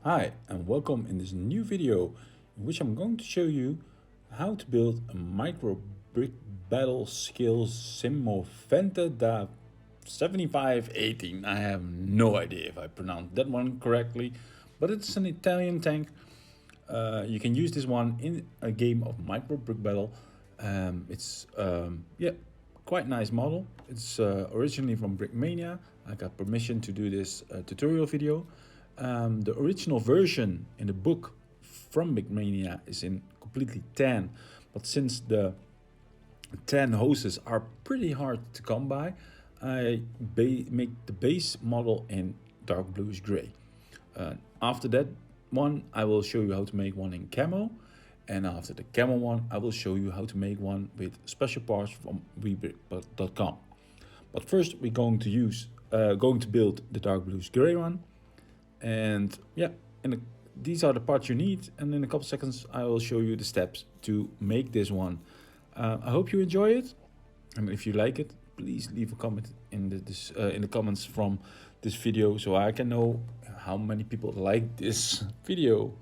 Hi and welcome in this new video in which I'm going to show you how to build a micro brick battle scale Semovente da 7518. I have no idea if I pronounced that one correctly, but it's an Italian tank. You can use this one in a game of micro brick battle. It's quite nice model. It's originally from Brickmania. I got permission to do this tutorial video. The original version in the book from Brickmania is in completely tan, but since the tan hoses are pretty hard to come by, I make the base model in dark bluish gray. After that one, I will show you how to make one in camo, and after the camo one, I will show you how to make one with special parts from WW2.com. But first, we're going to build the dark bluish gray one, and yeah, these are the parts you need. And in a couple seconds, I will show you the steps to make this one. I hope you enjoy it, and if you like it, please leave a comment in the comments from this video so I can know how many people like this video.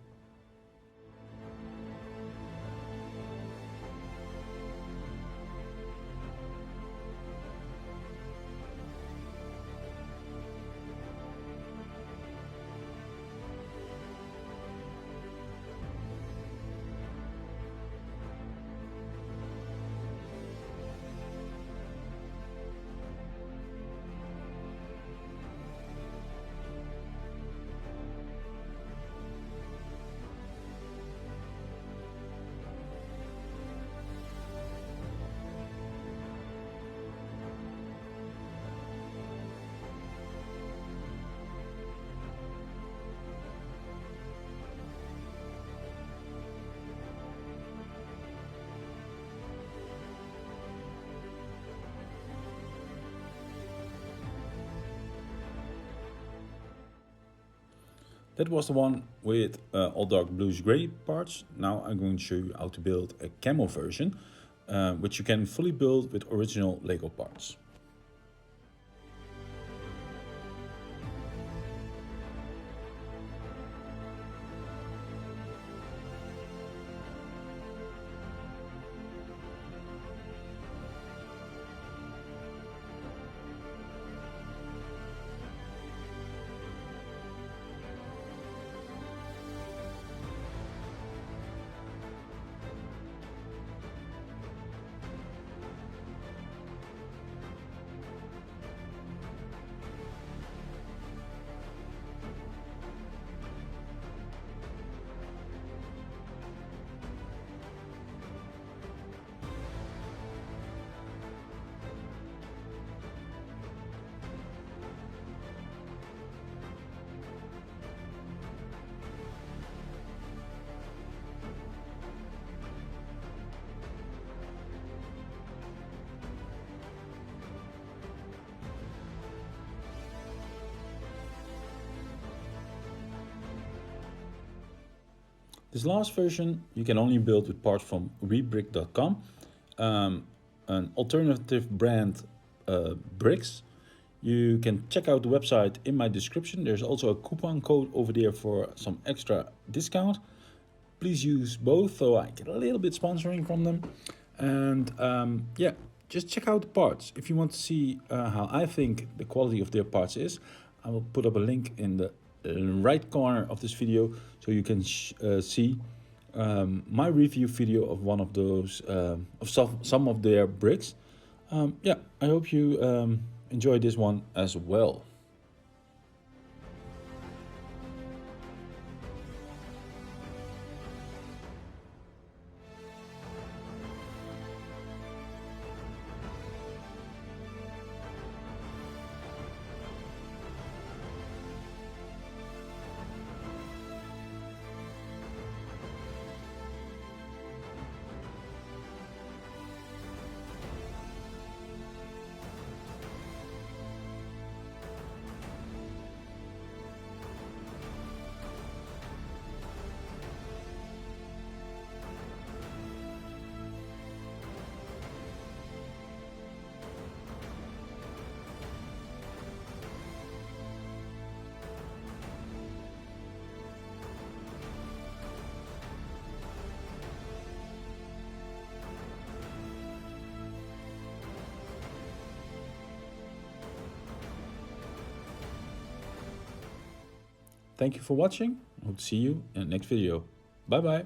That was the one with all dark bluish gray parts. Now I'm going to show you how to build a camo version, which you can fully build with original Lego parts. This last version you can only build with parts from Bricklik.com, an alternative brand bricks. You can check out the website in my description. There's also a coupon code over there for some extra discount. Please use both so I get a little bit sponsoring from them. And yeah, just check out the parts. If you want to see how I think the quality of their parts is, I will put up a link in the right corner of this video so you can see my review video of one of those of some of their bricks. Yeah, I hope you enjoy this one as well. Thank you for watching. I hope to see you in the next video. Bye bye.